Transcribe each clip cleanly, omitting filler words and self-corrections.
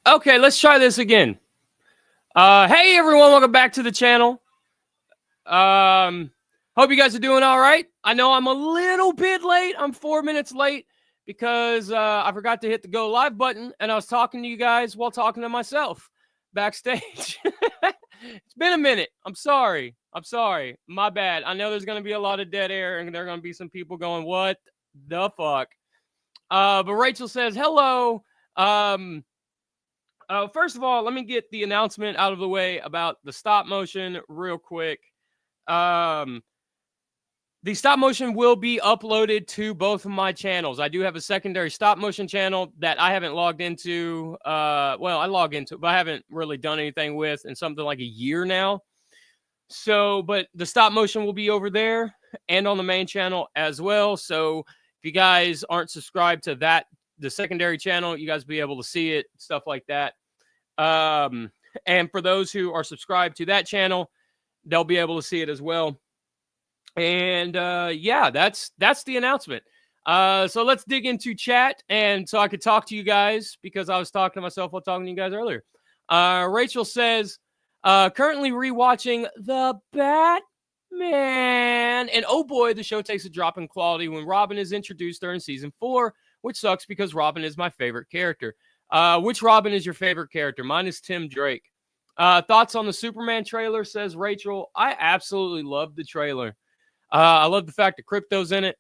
Okay, let's try this again. Hey everyone, welcome back to the channel. Hope you guys are doing all right. I know I'm a little bit late. I'm 4 minutes late because I forgot to hit the go live button, and I was talking to you guys while talking to myself backstage. It's been a minute. I'm sorry. My bad. I know there's going to be a lot of dead air, and there are going to be some people going, "What the fuck?" But Rachel says hello. First of all, let me get the announcement out of the way about the stop motion real quick. The stop motion will be uploaded to both of my channels. I do have a secondary stop motion channel that I haven't logged into. Well, I log into it, but I haven't really done anything with in something like a year now. So, but the stop motion will be over there and on the main channel as well. So if you guys aren't subscribed to that, the secondary channel, you guys will be able to see it, stuff like that. And for those who are subscribed to that channel, they'll be able to see it as well. And yeah, that's the announcement. So let's dig into chat, and so I could talk to you guys because I was talking to myself while talking to you guys earlier. Rachel says, currently rewatching The Batman, and oh boy, the show takes a drop in quality when Robin is introduced during season 4, which sucks because Robin is my favorite character. Which Robin is your favorite character? Mine is Tim Drake. Thoughts on the Superman trailer, says Rachel. I absolutely love the trailer. I love the fact that Crypto's in it.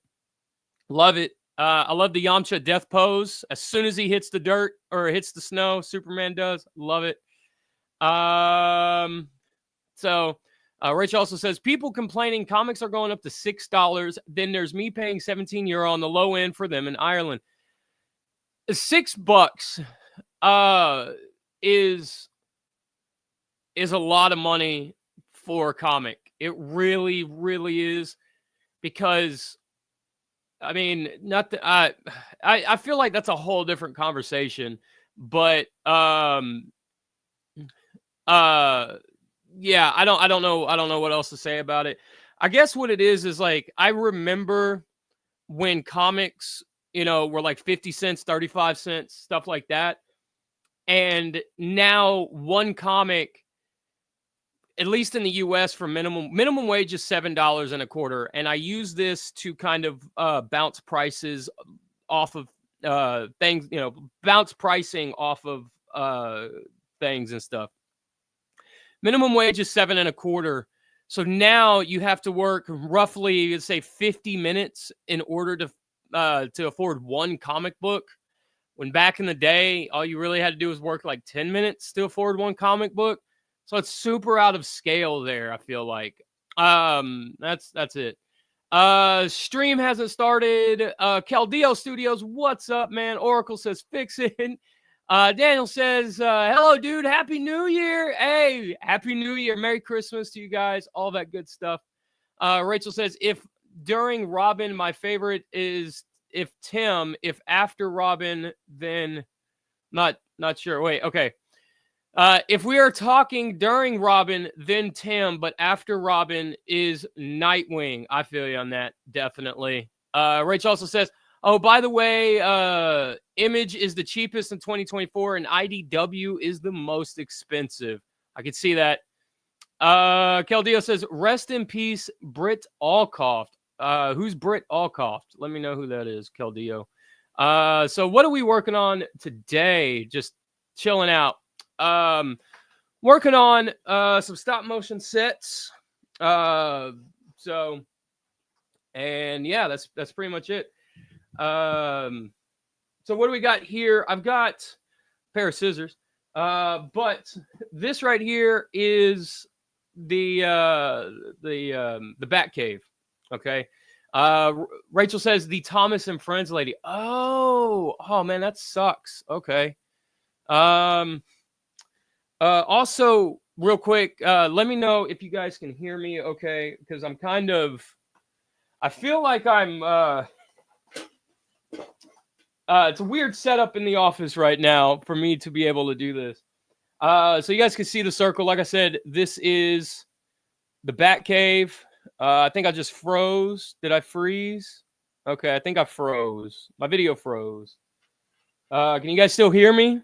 Love it. I love the Yamcha death pose. As soon as he hits the dirt or hits the snow, Superman does. Love it. So Rachel also says, people complaining comics are going up to $6. Then there's me paying €17 on the low end for them in Ireland. $6 is a lot of money for a comic. It really, really is, because I mean, not that I feel like that's a whole different conversation, but yeah, I don't know what else to say about it. I guess what it is like, I remember when comics, were like 50 cents, 35 cents, stuff like that. And now one comic, at least in the US, for minimum wage is $7.25. And I use this to kind of bounce prices off of things, bounce pricing off of things and stuff. Minimum wage is $7.25. So now you have to work roughly, let's say, 50 minutes in order to afford one comic book. When back in the day, all you really had to do was work like 10 minutes to afford one comic book. So it's super out of scale there, I feel like. That's it. Stream hasn't started. Caldeo Studios, what's up, man? Oracle says, fix it. Daniel says, hello, dude. Happy New Year. Hey, Happy New Year. Merry Christmas to you guys. All that good stuff. Rachel says, if during Robin, my favorite is if after Robin, then not sure. Wait, okay. If we are talking during Robin, then Tim, but after Robin is Nightwing. I feel you on that, definitely. Rachel also says, oh, by the way, Image is the cheapest in 2024, and IDW is the most expensive. I can see that. Keldeo says, rest in peace, Britt Allcoft. Who's Britt Allcoft? Let me know who that is, Keldeo. So what are we working on today? Just chilling out. Working on some stop motion sets. And yeah, that's pretty much it. So what do we got here? I've got a pair of scissors. But this right here is the Batcave. Okay. Rachel says the Thomas and Friends lady. Oh man, that sucks. Okay. Also, real quick, let me know if you guys can hear me okay, because I feel like I'm, it's a weird setup in the office right now for me to be able to do this. So you guys can see the circle. Like I said, this is the Batcave. I think I just froze. Did I freeze? Okay, I think I froze. My video froze. Can you guys still hear me?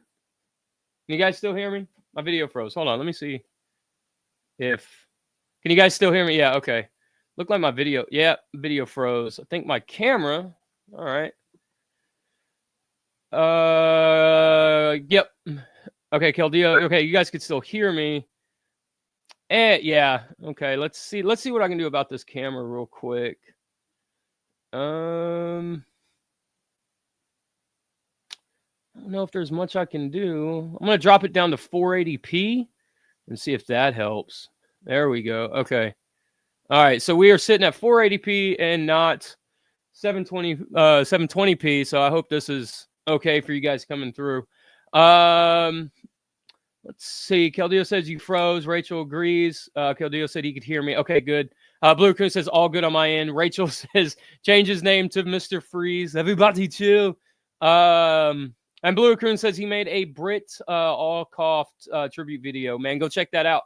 Can you guys still hear me? My video froze. Hold on, let me see if... Can you guys still hear me? Yeah, okay. Looked like my video... Yeah, video froze. I think my camera... All right. Yep. Okay, Keldeo. Okay, you guys can still hear me. Yeah. Okay, let's see what I can do about this camera real quick. I don't know if there's much I can do. I'm gonna drop it down to 480p and see if that helps. There we go. Okay. All right. So we are sitting at 480p and not 720p. So I hope this is okay for you guys coming through. Let's see. Keldeo says you froze. Rachel agrees. Keldeo said he could hear me. Okay, good. Blue Coon says all good on my end. Rachel says change his name to Mr. Freeze. Everybody chill. And Blue Coon says he made a Brit all coughed tribute video. Man, go check that out.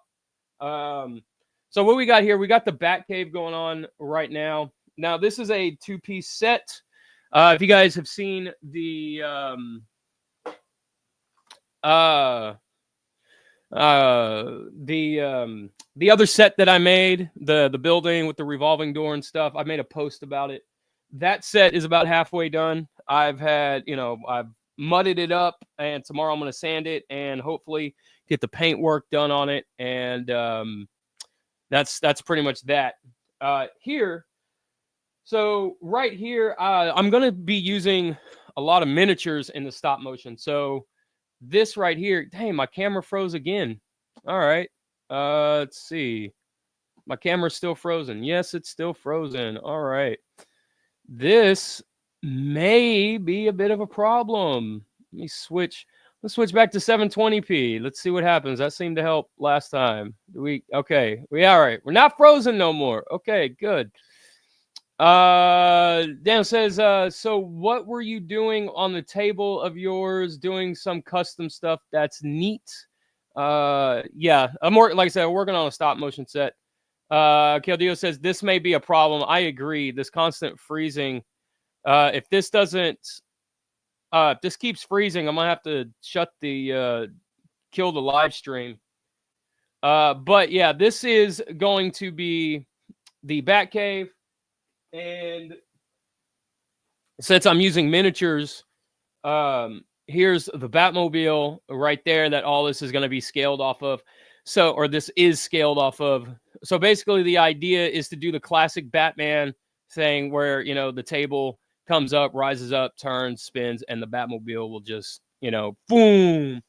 So what we got here, we got the Batcave going on right now. Now this is a 2-piece set. If you guys have seen the other set that I made, the building with the revolving door and stuff, I made a post about it. That set is about halfway done. I've mudded it up, and tomorrow I'm going to sand it and hopefully get the paint work done on it. And that's pretty much that. Here, so right here, I'm going to be using a lot of miniatures in the stop motion. So this right here, dang, my camera froze again. All right. Let's see. My camera's still frozen. Yes, it's still frozen. All right. This may be a bit of a problem. Let's switch back to 720p. Let's see what happens. That seemed to help last time. Okay. We all right. We're not frozen no more. Okay, good. Dan says, so what were you doing on the table of yours? Doing some custom stuff. That's neat. Yeah, like I said, I'm working on a stop motion set. Keldeo says this may be a problem. I agree. This constant freezing. If this keeps freezing, I'm gonna have to kill the live stream. But yeah, this is going to be the Batcave. And since I'm using miniatures, here's the Batmobile right there that all this is going to be scaled off of. This is scaled off of. So basically the idea is to do the classic Batman thing where, the table comes up, rises up, turns, spins, and the Batmobile will just, boom.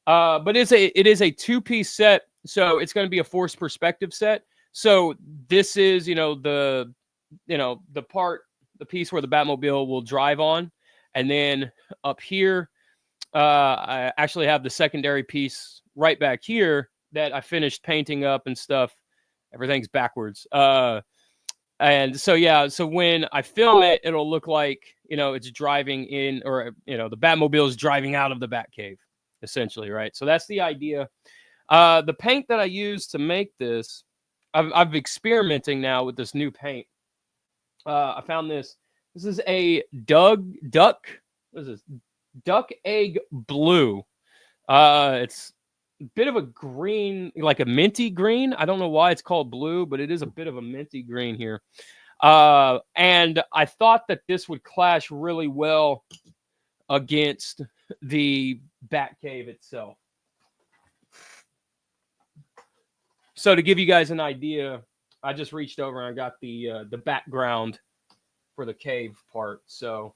But it is a 2-piece set. So it's going to be a forced perspective set. So this is, the piece where the Batmobile will drive on. And then up here, I actually have the secondary piece right back here that I finished painting up and stuff. Everything's backwards. And so, yeah, so when I film it, it'll look like, it's driving in, or, the Batmobile is driving out of the Batcave, essentially, right? So that's the idea. The paint that I used to make this, I've experimenting now with this new paint. I found this. This is a duck. What is this? Duck egg blue. It's a bit of a green, like a minty green. I don't know why it's called blue, but it is a bit of a minty green here. And I thought that this would clash really well against the Batcave itself. So to give you guys an idea, I just reached over and I got the background for the cave part. So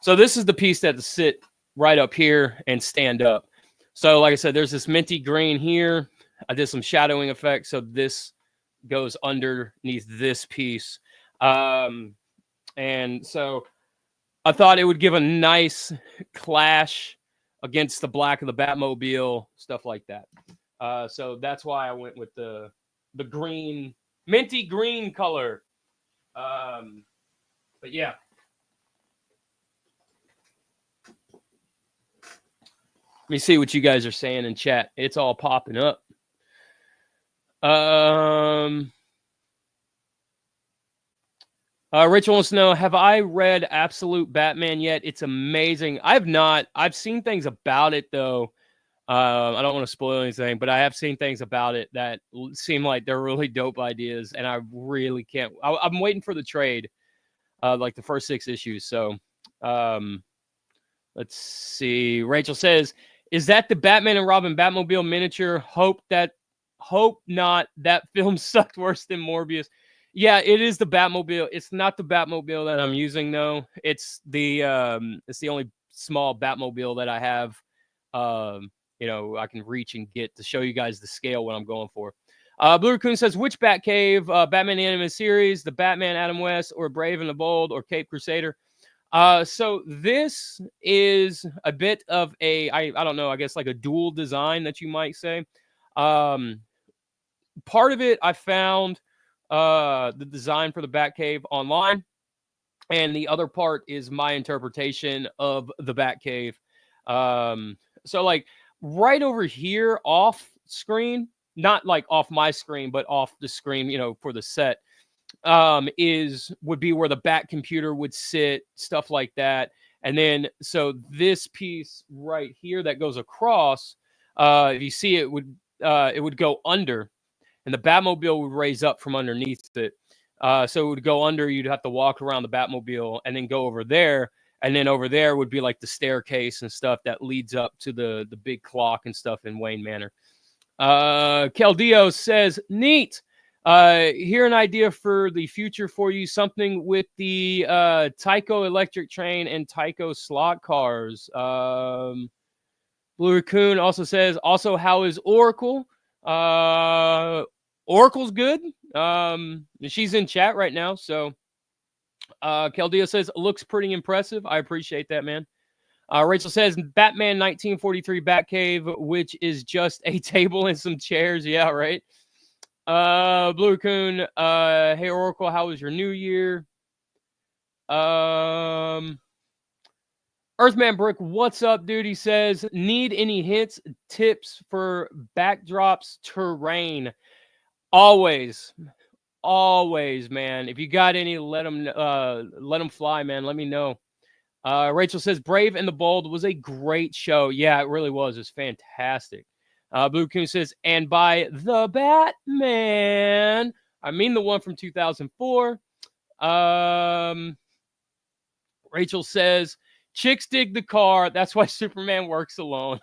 this is the piece that to sit right up here and stand up. So like I said, there's this minty green here. I did some shadowing effects. So this goes underneath this piece. And so I thought it would give a nice clash against the black of the Batmobile, stuff like that. So that's why I went with the green, minty green color. But yeah. Let me see what you guys are saying in chat. It's all popping up. Rachel wants to know, have I read Absolute Batman yet? It's amazing. I have not. I've seen things about it, though. I don't want to spoil anything, but I have seen things about it that seem like they're really dope ideas, and I really can't. I'm waiting for the trade, like the first 6 issues. So, um, let's see. Rachel says, "Is that the Batman and Robin Batmobile miniature? Hope not. That film sucked worse than Morbius." Yeah, it is the Batmobile. It's not the Batmobile that I'm using though. It's the only small Batmobile that I have. I can reach and get to show you guys the scale what I'm going for. Blue Raccoon says, which Batcave, Batman the Animated Series, the Batman Adam West, or Brave and the Bold, or Cape Crusader? So this is a bit of I don't know, I guess like a dual design that you might say. Part of it I found the design for the Batcave online, and the other part is my interpretation of the Batcave. So like right over here off screen, not like off my screen, but off the screen, for the set, would be where the Bat computer would sit, stuff like that. And then so this piece right here that goes across, if you see it would go under, and the Batmobile would raise up from underneath it. So it would go under. You'd have to walk around the Batmobile and then go over there. And then over there would be like the staircase and stuff that leads up to the big clock and stuff in Wayne Manor. Keldeo says, neat. Here an idea for the future for you. Something with the Tyco electric train and Tyco slot cars. Blue Raccoon also says, also, how is Oracle? Oracle's good. She's in chat right now. So Keldeo says, looks pretty impressive. I appreciate that, man. Rachel says, Batman 1943 Batcave, which is just a table and some chairs. Yeah, right. Blue Raccoon, hey, Oracle, how was your new year? Earthman Brick, what's up, dude? He says, need any hints, tips for backdrops terrain? Always, man. If you got any, let them fly, man. Let me know. Rachel says, Brave and the Bold was a great show. Yeah, it really was. It was fantastic. Blue Coon says, and by the Batman, I mean the one from 2004. Rachel says, chicks dig the car. That's why Superman works alone.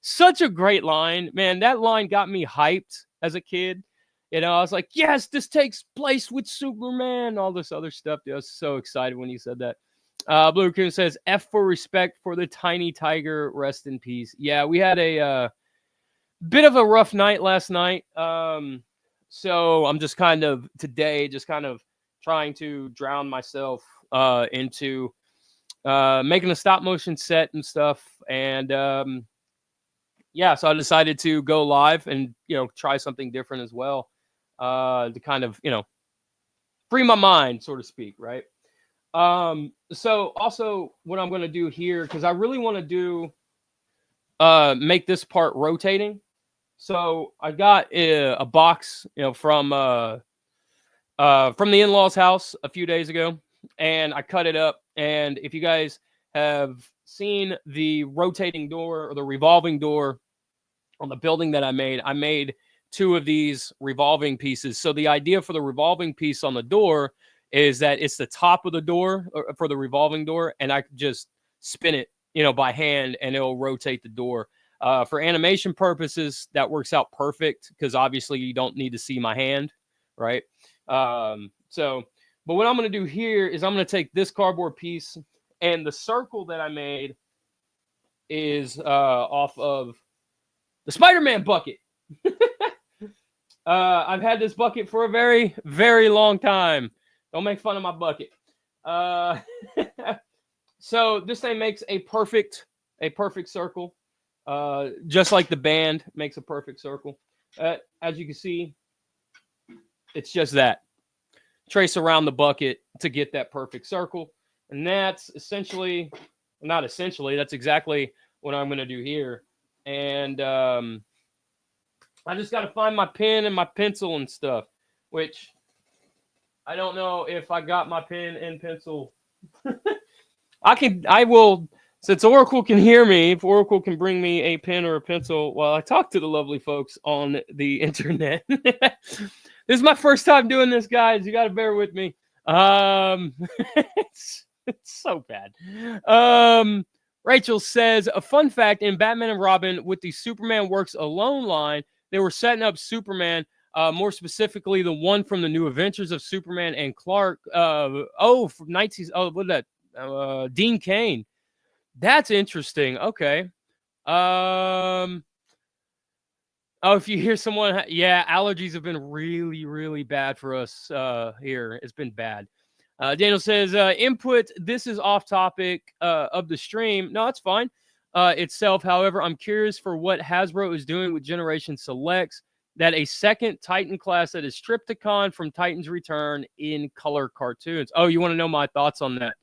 Such a great line, man. That line got me hyped as a kid. I was like, yes, this takes place with Superman. All this other stuff. I was so excited when he said that. Blue Raccoon says, F for respect for the tiny tiger. Rest in peace. Yeah, we had a bit of a rough night last night. So I'm just kind of trying to drown myself into making a stop motion set and stuff. And so I decided to go live and try something different as well, to kind of free my mind, so to speak, right? So also what I'm going to do here, because I really want to do make this part rotating. So I got a box from the in-laws house a few days ago, and I cut it up. And if you guys have seen the rotating door or the revolving door on the building that I made 2 of these revolving pieces. So the idea for the revolving piece on the door is that it's the top of the door for the revolving door, and I can just spin it, by hand, and it'll rotate the door. For animation purposes, that works out perfect because obviously you don't need to see my hand, right? But what I'm going to do here is I'm going to take this cardboard piece, and the circle that I made is off of the Spider-Man bucket. I've had this bucket for a very, very long time. Don't make fun of my bucket. So this thing makes a perfect circle. Just like the band makes a perfect circle. As you can see, it's just that. Trace around the bucket to get that perfect circle. And that's that's exactly what I'm going to do here. And I just got to find my pen and my pencil and stuff, which I don't know if I got my pen and pencil. I will, since Oracle can hear me, if Oracle can bring me a pen or a pencil while I talk to the lovely folks on the internet. This is my first time doing this, guys. You got to bear with me. It's so bad. Rachel says, a fun fact in Batman and Robin with the Superman Works Alone line, they were setting up Superman, more specifically the one from the New Adventures of Superman and Clark. From 19, what is that? Dean Cain. That's interesting. Okay. If you hear someone, allergies have been really, really bad for us here. It's been bad. Daniel says, input, this is off topic of the stream. No, it's fine itself. However, I'm curious for what Hasbro is doing with Generation Selects, that a second Titan class that is Trypticon from Titan's Return in color cartoons. Oh, you want to know my thoughts on that?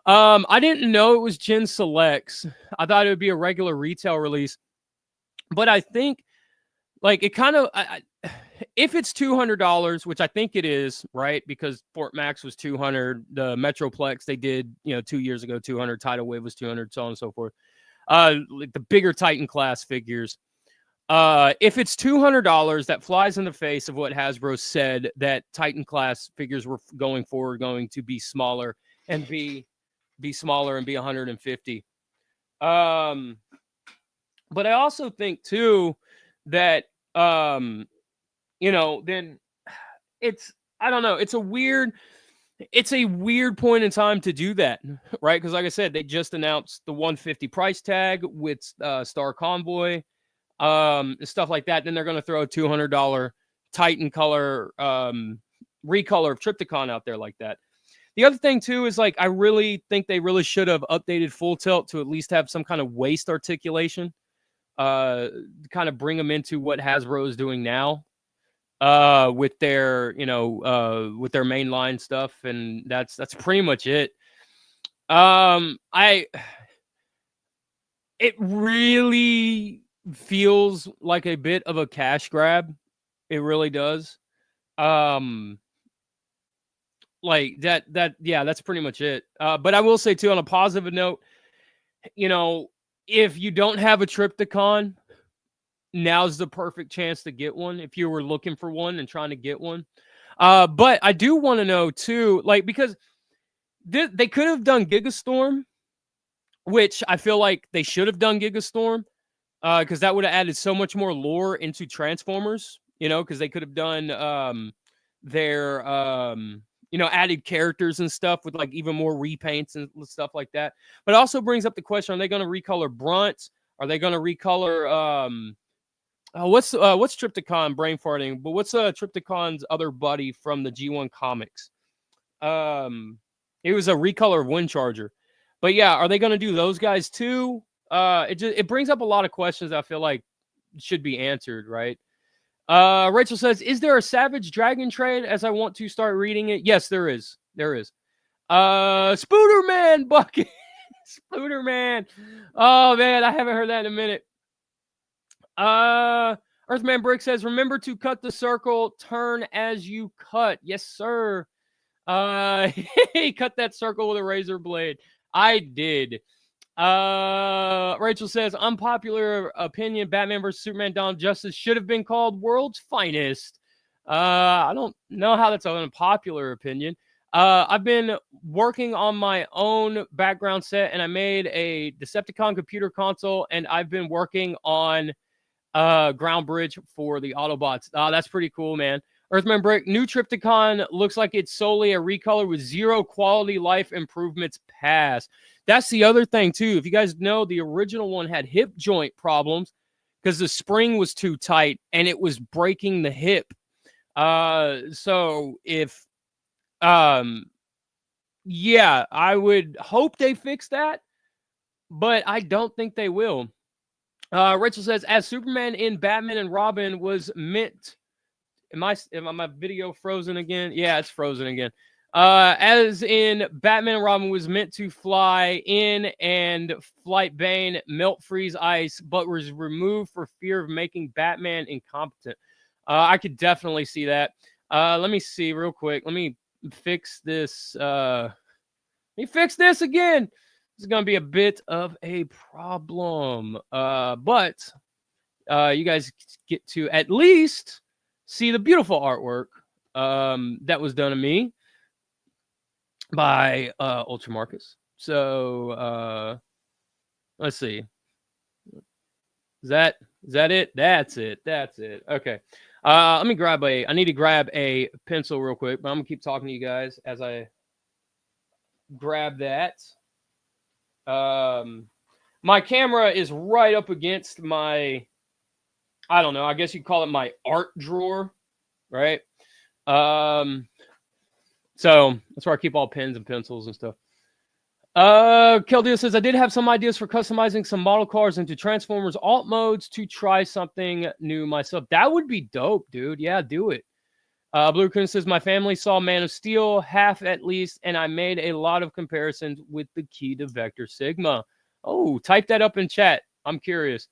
I didn't know it was Gen Selects. I thought it would be a regular retail release. But I think, like, it kind of... if it's $200, which I think it is, right? Because Fort Max was $200, the Metroplex they did, 2 years ago, $200, Tidal Wave was $200, so on and so forth. Like the bigger Titan class figures. If it's $200, that flies in the face of what Hasbro said, that Titan class figures were going to be smaller and be smaller and be 150. But I also think too that then I don't know. It's a weird point in time to do that, right? Because like I said, they just announced the 150 price tag with Star Convoy, stuff like that. Then they're going to throw a $200 Titan color recolor of Trypticon out there like that. The other thing too is, like, I really think they really should have updated Full Tilt to at least have some kind of waist articulation, kind of bring them into what Hasbro is doing now. With their, with their mainline stuff, and that's pretty much it. It really feels like a bit of a cash grab. It really does. Like that, that's pretty much it. But I will say too, on a positive note, if you don't have a Trypticon, now's the perfect chance to get one if you were looking for one and trying to get one. But I do want to know too, like, because they could have done Gigastorm, which I feel like they should have done Gigastorm, because that would have added so much more lore into Transformers, because they could have done their added characters and stuff with, like, even more repaints and stuff like that. But it also brings up the question, are they going to recolor Brunt? Are they going to recolor what's Trypticon, brain farting, but what's Trypticon's other buddy from the G1 comics? It was a recolor of Windcharger. But yeah, are they going to do those guys too? It brings up a lot of questions that I feel like should be answered, right? Rachel says, is there a Savage Dragon trade, as I want to start reading it? Yes, there is. There is. Spooderman bucket. Spooderman. Oh man, I haven't heard that in a minute. Earthman Brick says, remember to cut the circle, turn as you cut. Yes, sir. He cut that circle with a razor blade. I did. Rachel says, unpopular opinion, Batman vs. Superman Dawn of Justice should have been called World's Finest. I don't know how that's an unpopular opinion. I've been working on my own background set, and I made a Decepticon computer console, and I've been working on ground bridge for the Autobots. That's pretty cool, man. Earthman Brick, new Trypticon looks like it's solely a recolor with zero quality life improvements past. That's the other thing too. If you guys know, the original one had hip joint problems because the spring was too tight and it was breaking the hip. So if I would hope they fix that, but I don't think they will. Rachel says, as Superman in Batman and Robin was meant... Am my video frozen again? Yeah, it's frozen again. As in Batman and Robin was meant to fly in and Flight Bane melt freeze ice, but was removed for fear of making Batman incompetent. I could definitely see that. Let me see real quick. Let me fix this. Let me fix this again. This is gonna be a bit of a problem. But you guys get to at least see the beautiful artwork that was done to me by Ultra Marcus. So let's see. Is that it? That's it. That's it. Okay. Let me grab I need to grab a pencil real quick, but I'm gonna keep talking to you guys as I grab that. My camera is right up against my, I don't know, I guess you'd call it my art drawer, right? So that's where I keep all pens and pencils and stuff. Keldio says, I did have some ideas for customizing some model cars into Transformers alt modes to try something new myself. That would be dope, dude. Yeah, do it. Blue Coon says, my family saw Man of Steel, half at least, and I made a lot of comparisons with the key to Vector Sigma. Oh, type that up in chat. I'm curious.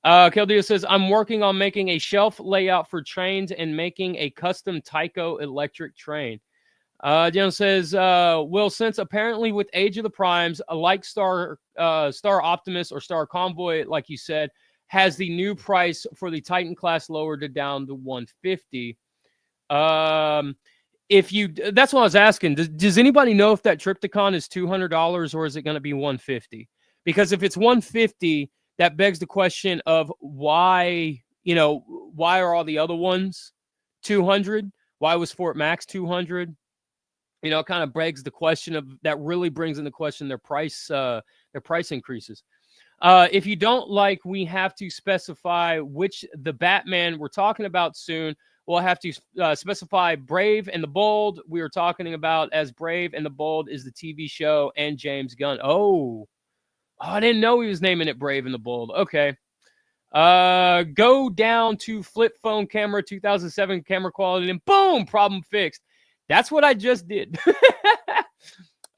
Keldio says, I'm working on making a shelf layout for trains and making a custom Tyco electric train. Jen says, well, since apparently with Age of the Primes, like Star Optimus or Star Convoy, like you said, has the new price for the Titan class lowered to down to $150. If you, that's what I was asking. Does anybody know if that Triptychon is $200 or is it going to be $150? Because if it's $150, that begs the question of why, why are all the other ones $200? Why was Fort Max $200? It kind of begs the question of that, really brings into question their price increases. If you don't like, we have to specify which the Batman we're talking about soon. We'll have to specify Brave and the Bold. We were talking about as Brave and the Bold is the TV show and James Gunn. Oh, I didn't know he was naming it Brave and the Bold. Okay. Go down to flip phone camera, 2007 camera quality, and boom, problem fixed. That's what I just did.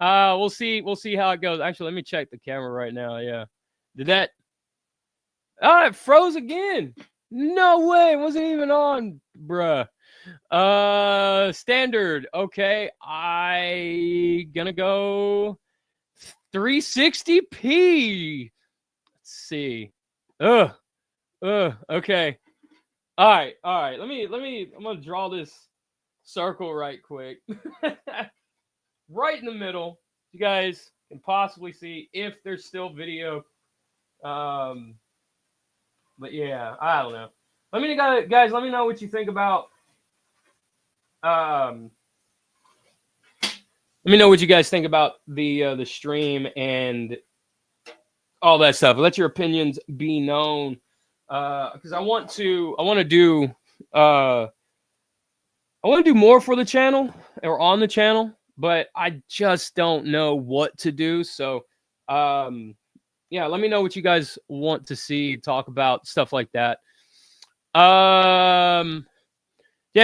We'll see how it goes. Actually, let me check the camera right now. Yeah. Did that? Oh, it froze again. No way. It wasn't even on, bruh. Standard. Okay. I gonna go 360p. Let's see. Okay. All right. Let me, I'm gonna draw this circle right quick. Right in the middle. You guys can possibly see if there's still video. But yeah, I don't know. Guys, let me know what you think about. Let me know what you guys think about the stream and all that stuff. Let your opinions be known. Because I want to do more for the channel or on the channel, but I just don't know what to do. So yeah, let me know what you guys want to see, talk about, stuff like that. Dan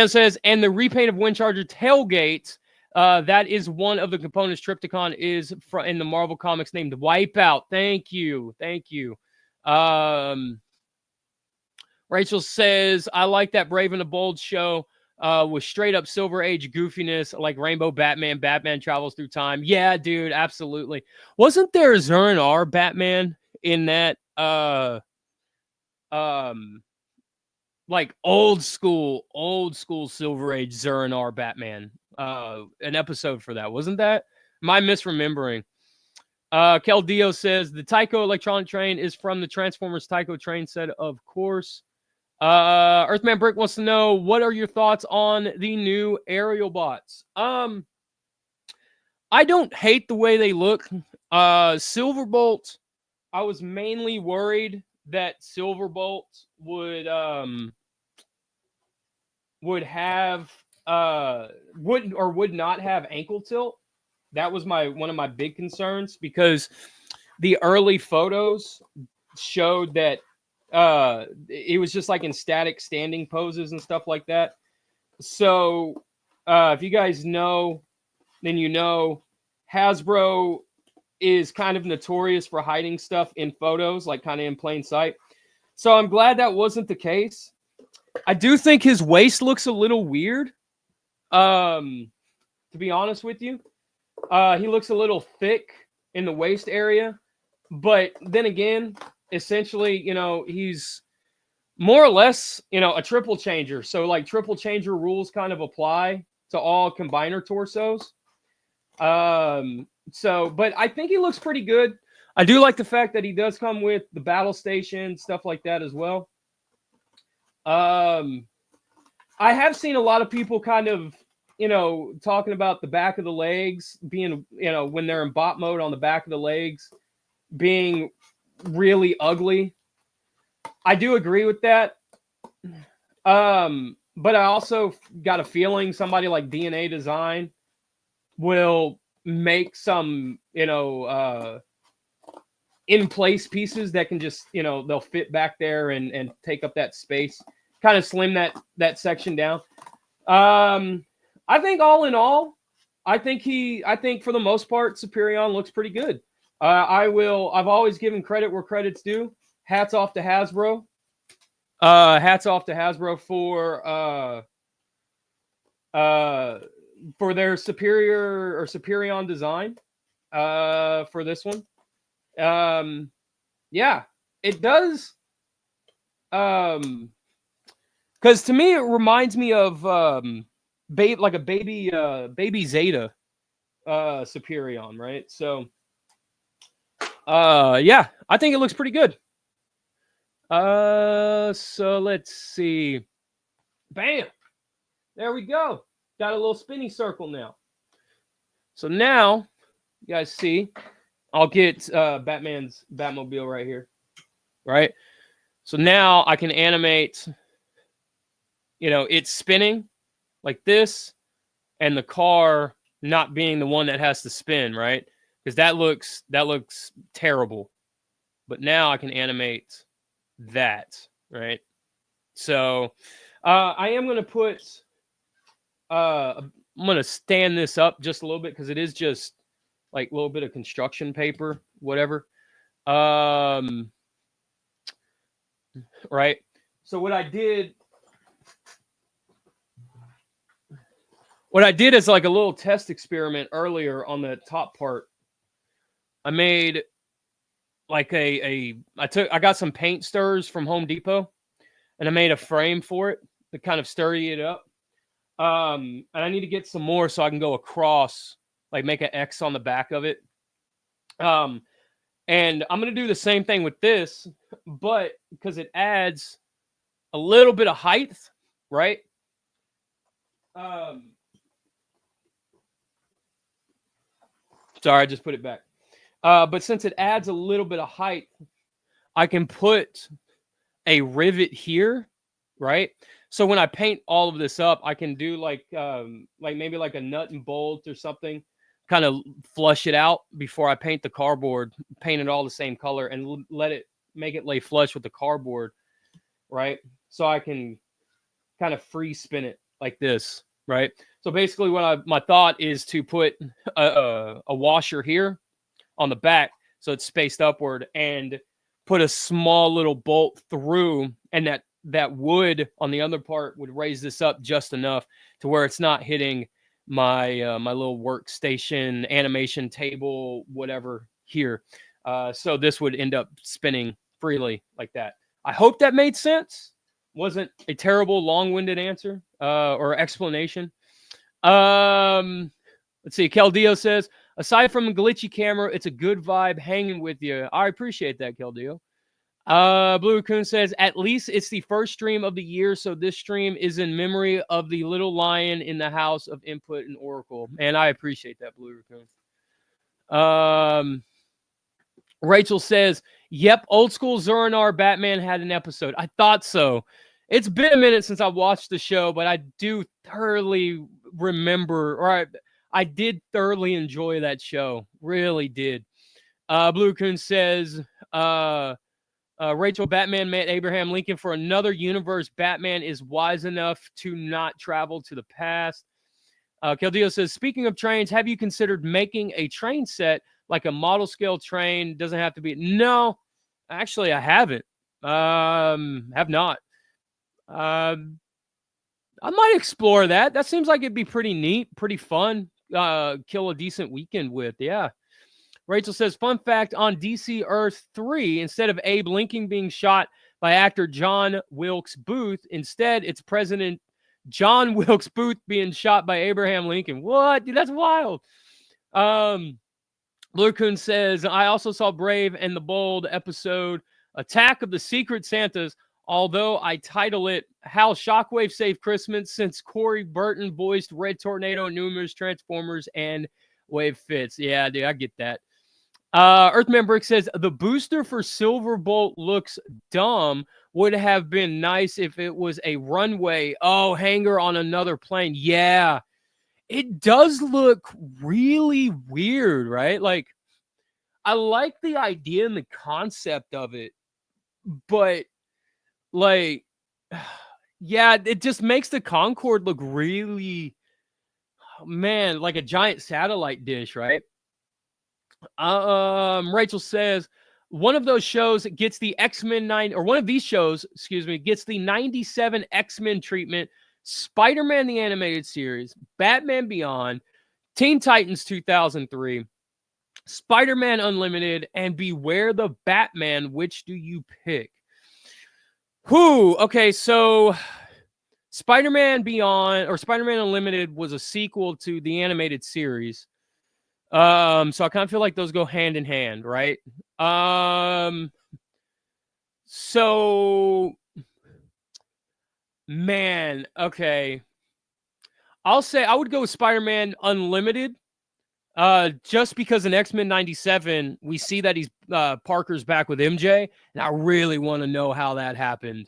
says, and the repaint of Windcharger tailgate, that is one of the components Triptychon is in the Marvel Comics named Wipeout. Thank you. Rachel says, I like that Brave and the Bold show with straight up Silver Age goofiness like Rainbow Batman. Batman travels through time. Yeah, dude, absolutely. Wasn't there a Zern R Batman in that like old school Silver Age Zern R Batman? An episode for that. Wasn't that? Am I misremembering? Keldeo says the Tyco electronic train is from the Transformers Tyco train set, of course. Earthman Brick wants to know, what are your thoughts on the new aerial bots? I don't hate the way they look. Silverbolt, I was mainly worried that Silverbolt would have would not have ankle tilt. That was one of my big concerns, because the early photos showed that it was just like in static standing poses and stuff like that. So if you guys know, then you know Hasbro is kind of notorious for hiding stuff in photos, like kind of in plain sight. So I'm glad that wasn't the case. I do think his waist looks a little weird. To be honest with you, he looks a little thick in the waist area, but then again, essentially, he's more or less, a triple changer. So like triple changer rules kind of apply to all combiner torsos. But I think he looks pretty good. I do like the fact that he does come with the battle station, stuff like that as well. I have seen a lot of people kind of, talking about the back of the legs being, when they're in bot mode on the back of the legs being really ugly. I do agree with that. But I also got a feeling somebody like DNA Design will make some, in place pieces that can just, they'll fit back there and take up that space, kind of slim that section down. I think all in all, I think for the most part, Superion looks pretty good. I've always given credit where credit's due. Hats off to Hasbro. Hats off to Hasbro for their Superion design for this one. Yeah, it does. Because to me it reminds me of like a baby Zeta Superion, right? So yeah, I think it looks pretty good. So let's see. Bam! There we go. Got a little spinny circle now. So now, you guys see, I'll get Batman's Batmobile right here. Right? So now I can animate, it's spinning like this, and the car not being the one that has to spin, right? Because that looks terrible. But now I can animate that, right? So I am going to put, I'm going to stand this up just a little bit because it is just like a little bit of construction paper, whatever. Right? So what I did is like a little test experiment earlier on the top part. I made like I got some paint stirrers from Home Depot, and I made a frame for it to kind of sturdy it up. And I need to get some more so I can go across, like make an X on the back of it. And I'm going to do the same thing with this, but because it adds a little bit of height, right? Sorry, I just put it back. But since it adds a little bit of height, I can put a rivet here, right? So when I paint all of this up, I can do like maybe like a nut and bolt or something, kind of flush it out before I paint the cardboard, paint it all the same color, and make it lay flush with the cardboard, right? So I can kind of free spin it like this, right? So basically, my thought is to put a washer here on the back, so it's spaced upward, and put a small little bolt through, and that wood on the other part would raise this up just enough to where it's not hitting my my little workstation, animation table, whatever here. So this would end up spinning freely like that. I hope that made sense. Wasn't a terrible long-winded answer or explanation. Let's see. Keldeo says, aside from a glitchy camera, it's a good vibe hanging with you. I appreciate that, Keldeo. Blue Raccoon says, at least it's the first stream of the year, so this stream is in memory of the little lion in the house of input and Oracle. And I appreciate that, Blue Raccoon. Rachel says, yep, old school Zurinar Batman had an episode. I thought so. It's been a minute since I watched the show, but I do thoroughly remember, or I did thoroughly enjoy that show. Really did. Blue Coon says, Rachel, Batman met Abraham Lincoln for another universe. Batman is wise enough to not travel to the past. Keldeo says, speaking of trains, have you considered making a train set like a model scale train? Doesn't have to be. No, actually, I haven't. Have not. I might explore that. That seems like it'd be pretty neat, pretty fun. Kill a decent weekend with. Yeah. Rachel says, fun fact on DC Earth 3, instead of Abe Lincoln being shot by actor John Wilkes Booth, instead it's President John Wilkes Booth being shot by Abraham Lincoln. What? Dude, that's wild. Blue Coon says, I also saw Brave and the Bold episode Attack of the Secret Santas, although I title it How Shockwave Saved Christmas since Corey Burton voiced Red Tornado in numerous Transformers and Wave Fits. Yeah, dude, I get that. Earthman Brick says, the booster for Silverbolt looks dumb. Would have been nice if it was a runway. Oh, hangar on another plane. Yeah. It does look really weird, right? Like, I like the idea and the concept of it, but like, yeah, it just makes the Concorde look really, man, like a giant satellite dish, right? Rachel says, one of those shows gets the X-Men 9, or one of these shows, excuse me, gets the 97 X-Men treatment. Spider-Man the Animated Series, Batman Beyond, Teen Titans 2003, Spider-Man Unlimited, and Beware the Batman. Which do you pick? Okay, so Spider-Man Beyond or Spider-Man Unlimited was a sequel to the animated series. So I kind of feel like those go hand in hand, right? So man, okay. I'll say I would go with Spider-Man Unlimited. Just because in X-Men 97, we see that he's Parker's back with MJ, and I really want to know how that happened.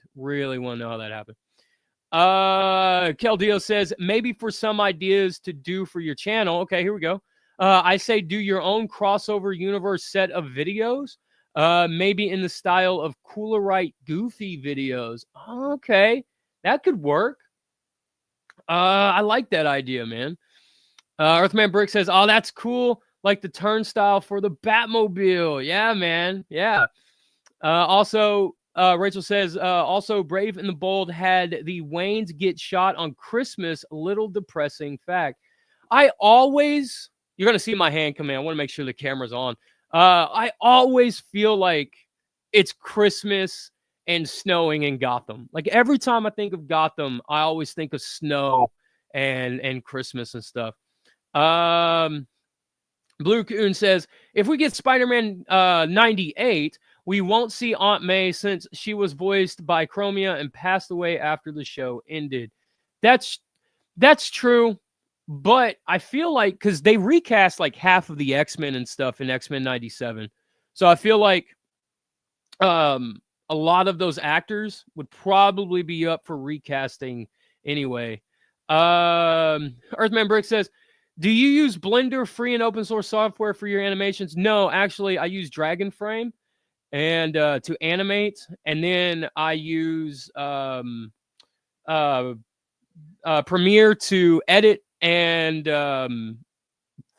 Keldeo says, maybe for some ideas to do for your channel. Okay, here we go. I say do your own crossover universe set of videos. Maybe in the style of Coolerite Goofy videos. Okay, that could work. I like that idea, man. Earthman Brick says, oh, that's cool. Like the turnstile for the Batmobile. Yeah, man. Yeah. Also, Rachel says, also Brave and the Bold had the Waynes get shot on Christmas. Little depressing fact. You're going to see my hand come in. I want to make sure the camera's on. I always feel like it's Christmas and snowing in Gotham. Like every time I think of Gotham, I always think of snow and Christmas and stuff. Blue Coon says, if we get Spider-Man 98, we won't see Aunt May since she was voiced by Chromia and passed away after the show ended. That's true, but I feel like because they recast like half of the X-Men and stuff in X-Men 97, so I feel like a lot of those actors would probably be up for recasting anyway. Earthman Brick says, do you use Blender, free and open source software for your animations? No, actually, I use Dragon Frame and to animate, and then I use Premiere to edit, and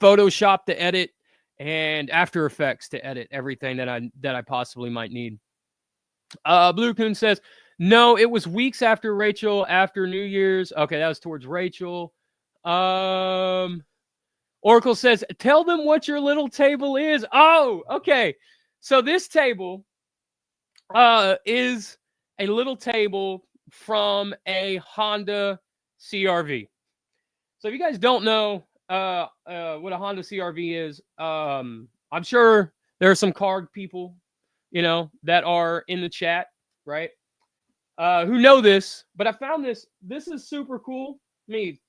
Photoshop to edit, and After Effects to edit everything that I possibly might need. Blue Coon says, no, it was weeks after Rachel, after New Year's. Okay, that was towards Rachel. Oracle says, tell them what your little table is. Oh, okay. So this table is a little table from a Honda CRV. So if you guys don't know what a Honda CRV is, I'm sure there are some car people, that are in the chat, right? Who know this, but I found this. This is super cool. Let me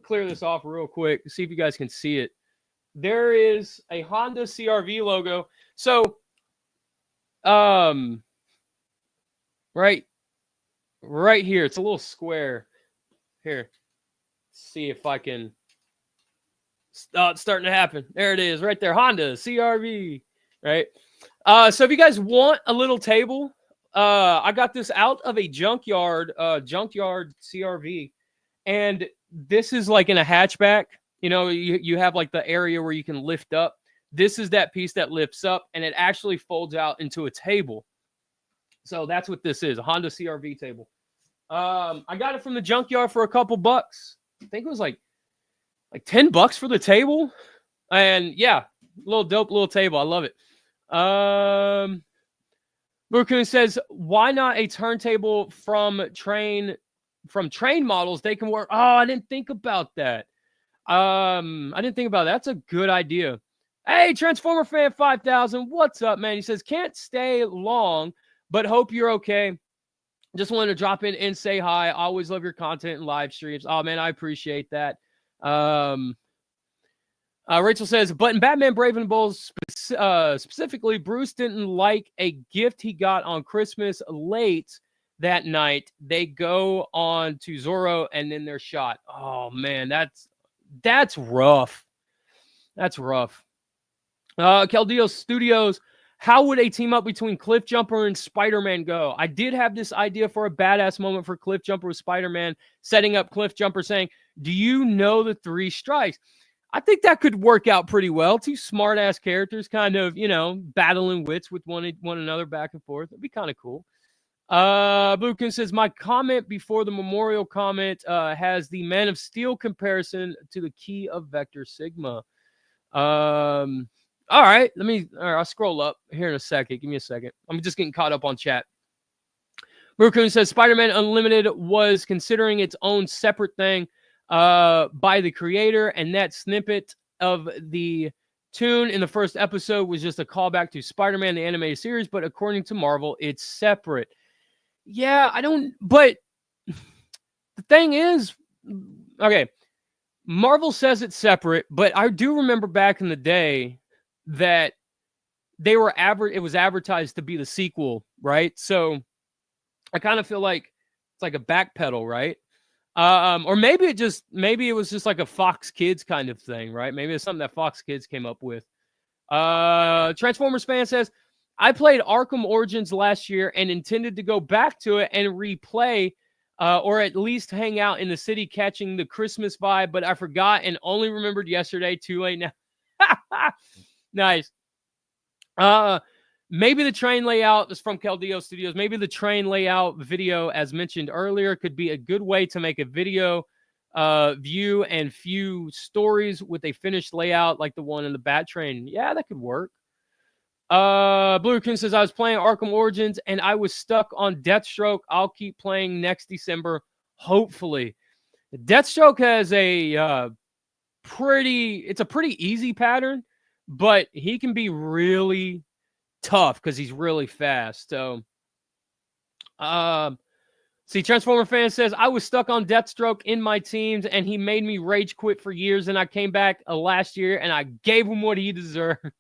clear this off real quick, see if you guys can see it. There is a Honda CRV logo. So, right here, it's a little square. Here, let's see if I can. Oh, it's starting to happen. There it is, right there. Honda CRV, right? So if you guys want a little table, I got this out of a junkyard CRV, and this is like in a hatchback. You have like the area where you can lift up. This is that piece that lifts up, and it actually folds out into a table. So that's what this is, a Honda CRV table. I got it from the junkyard for a couple bucks. I think it was like $10 for the table. And yeah, little dope little table. I love it. Raccoon says, why not a turntable from train models? They can work. Oh, I didn't think about that. I didn't think about that. That's a good idea. Hey, Transformer Fan 5000, what's up, man? He says, can't stay long, but hope you're okay. Just wanted to drop in and say hi. I always love your content and live streams. Oh, man, I appreciate that. Rachel says, but in Batman Brave and Bold specifically, Bruce didn't like a gift he got on Christmas late that night. They go on to Zorro and then they're shot. Oh, man, that's rough. That's rough. Keldeo Studios, how would a team up between Cliff Jumper and Spider-Man go? I did have this idea for a badass moment for Cliff Jumper with Spider-Man, setting up Cliff Jumper saying, do you know the 3 strikes? I think that could work out pretty well. 2 smart-ass characters kind of, battling wits with one another back and forth. It'd be kind of cool. Bluekin says, my comment before the memorial comment has the Man of Steel comparison to the key of Vector Sigma. All right, I'll scroll up here in a second. Give me a second. I'm just getting caught up on chat. Raccoon says Spider-Man Unlimited was considering its own separate thing by the creator, and that snippet of the tune in the first episode was just a callback to Spider-Man, the animated series, but according to Marvel, it's separate. Yeah, but the thing is, okay, Marvel says it's separate, but I do remember back in the day that it was advertised to be the sequel, right? So I kind of feel like it's like a backpedal, right? Or maybe it was just like a Fox Kids kind of thing, right? Maybe it's something that Fox Kids came up with. Transformers fan says, I played Arkham Origins last year and intended to go back to it and replay or at least hang out in the city catching the Christmas vibe, but I forgot and only remembered yesterday. Too late now. Nice. Maybe the train layout is from Keldeo Studios. Maybe the train layout video, as mentioned earlier, could be a good way to make a video view and few stories with a finished layout like the one in the Bat Train. Yeah, that could work. Blue Coon says, I was playing Arkham Origins and I was stuck on Deathstroke. I'll keep playing next December, hopefully. Deathstroke has a pretty easy pattern, but he can be really tough because he's really fast. So, see, Transformer fan says, I was stuck on Deathstroke in my teams and he made me rage quit for years. And I came back last year and I gave him what he deserved.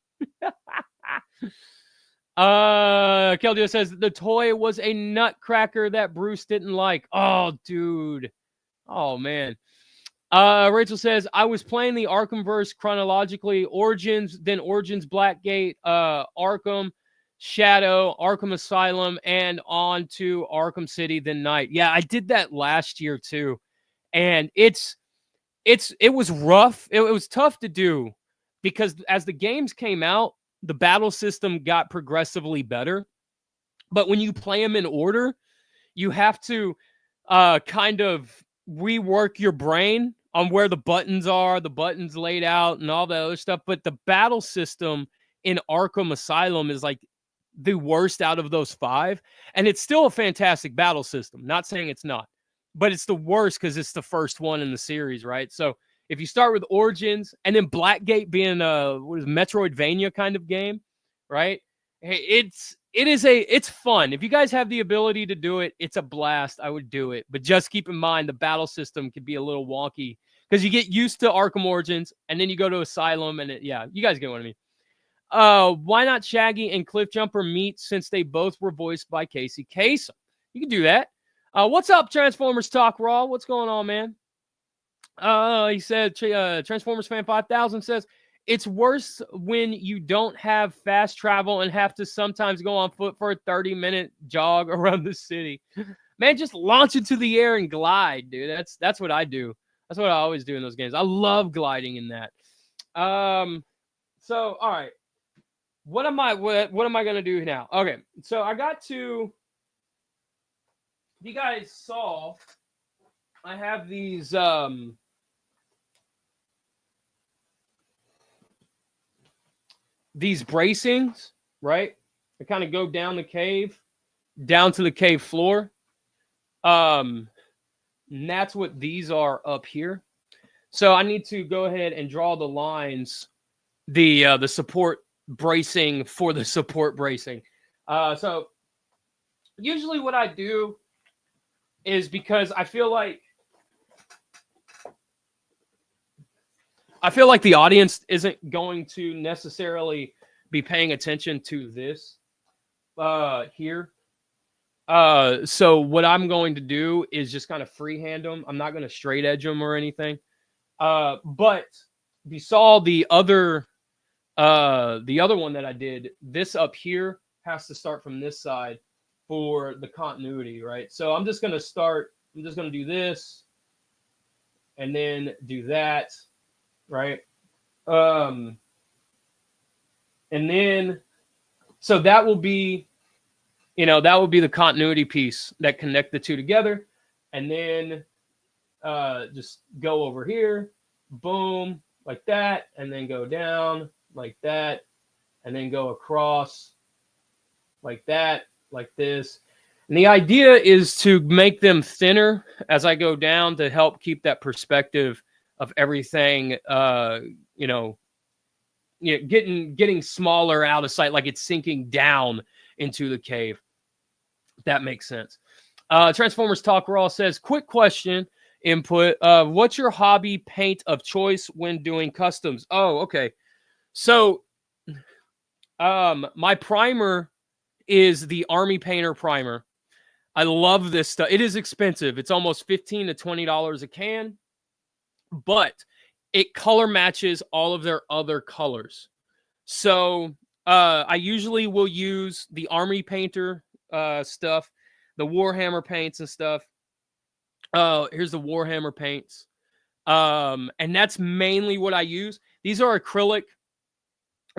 Keldeo says the toy was a nutcracker that Bruce didn't like. Oh, dude. Oh, man. Rachel says, I was playing the Arkhamverse chronologically. Origins, then Origins Blackgate, Arkham, Shadow, Arkham Asylum, and on to Arkham City, then Night. Yeah, I did that last year too. And it was rough. It was tough to do because as the games came out, the battle system got progressively better. But when you play them in order, you have to kind of rework your brain on where the buttons are, the buttons laid out, and all that other stuff. But the battle system in Arkham Asylum is like the worst out of those 5. And it's still a fantastic battle system. Not saying it's not. But it's the worst because it's the first one in the series, right? So if you start with Origins and then Blackgate being a Metroidvania kind of game, right? Hey, it's fun. If you guys have the ability to do it, it's a blast. I would do it. But just keep in mind the battle system could be a little wonky because you get used to Arkham Origins and then you go to Asylum and you guys get what I mean. Why not Shaggy and Cliff Jumper meet since they both were voiced by Casey Kasem? You can do that. What's up, Transformers Talk Raw? What's going on, man? He said, Transformers Fan 5000 says, it's worse when you don't have fast travel and have to sometimes go on foot for a 30-minute jog around the city. Man, just launch into the air and glide, dude. That's what I do. That's what I always do in those games. I love gliding in that. So, all right. What am I going to do now? Okay, so I got to you guys saw, I have these bracings, right? They kind of go down the cave, down to the cave floor. And that's what these are up here. So I need to go ahead and draw the lines, the support bracing for the support bracing. So usually what I do is, because I feel like the audience isn't going to necessarily be paying attention to this here. So what I'm going to do is just kind of freehand them. I'm not going to straight edge them or anything. But you saw the other one that I did. This up here has to start from this side for the continuity, right? So I'm just going to do this and then do that, right? And then, so that will be, the continuity piece that connect the two together. And then just go over here, boom, like that, and then go down like that, and then go across like that, like this. And the idea is to make them thinner as I go down to help keep that perspective of everything, getting smaller out of sight, like it's sinking down into the cave. If that makes sense. Transformers Talk Raw says, quick question input. What's your hobby paint of choice when doing customs? Oh, okay. So my primer is the Army Painter primer. I love this stuff. It is expensive. It's almost $15 to $20 a can, but it color matches all of their other colors. So I usually will use the Army Painter stuff, the Warhammer paints and stuff. Here's the Warhammer paints. And that's mainly what I use. These are acrylic.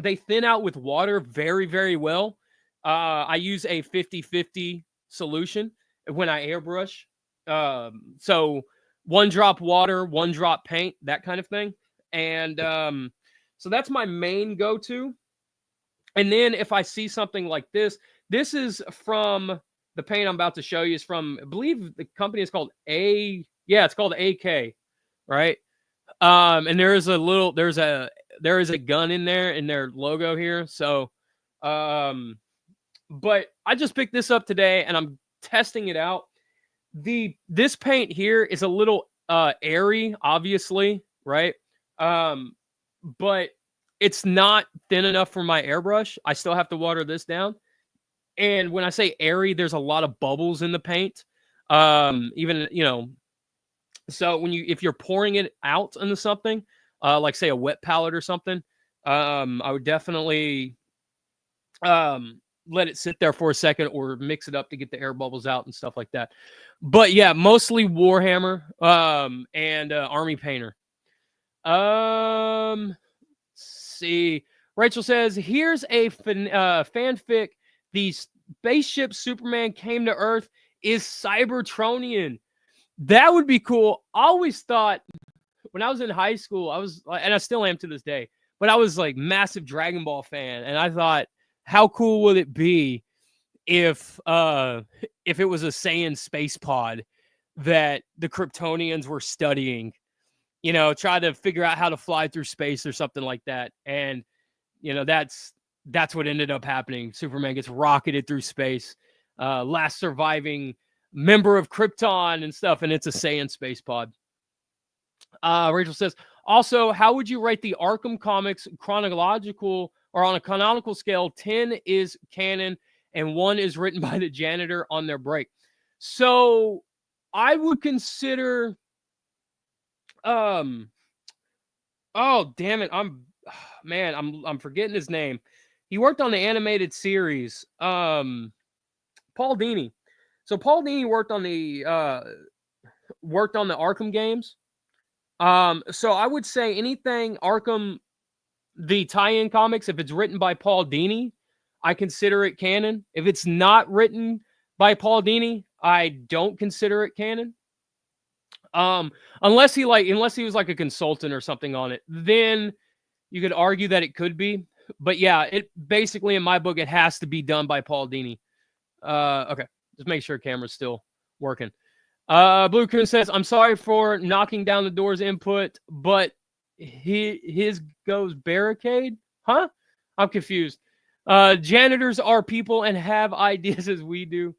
They thin out with water very, very well. I use a 50-50 solution when I airbrush. So 1 drop water, 1 drop paint, that kind of thing. And so that's my main go-to. And then if I see something like this is from the paint I'm about to show you is from, I believe the company is called it's called AK, right? And there is a gun in there in their logo here. So, but I just picked this up today and I'm testing it out. This paint here is a little airy, obviously, right? But it's not thin enough for my airbrush. I still have to water this down. And when I say airy, there's a lot of bubbles in the paint. Even, so if you're pouring it out into something, like say a wet palette or something, I would definitely let it sit there for a second or mix it up to get the air bubbles out and stuff like that. But yeah, mostly Warhammer and Army Painter. Let's see. Rachel says, here's a fanfic. The spaceship Superman came to Earth is Cybertronian. That would be cool. I always thought when I was in high school, and I still am to this day, but I was like massive Dragon Ball fan. And I thought, how cool would it be if it was a Saiyan space pod that the Kryptonians were studying, try to figure out how to fly through space or something like that. And, that's what ended up happening. Superman gets rocketed through space, last surviving member of Krypton and stuff, and it's a Saiyan space pod. Rachel says, also, how would you rate the Arkham comics chronological or on a canonical scale? 10 is canon and 1 is written by the janitor on their break. So I would consider, oh damn it, I'm forgetting his name. He worked on the animated series, Paul Dini. So Paul Dini worked on the Arkham games. So I would say anything Arkham, the tie-in comics, if it's written by Paul Dini, I consider it canon. If it's not written by Paul Dini, I don't consider it canon. Unless he was like a consultant or something on it, then you could argue that it could be. But yeah, it basically in my book it has to be done by Paul Dini. Okay, just make sure camera's still working. Blue Coon says, "I'm sorry for knocking down the door's input, but his goes barricade, huh? I'm confused. Janitors are people and have ideas as we do.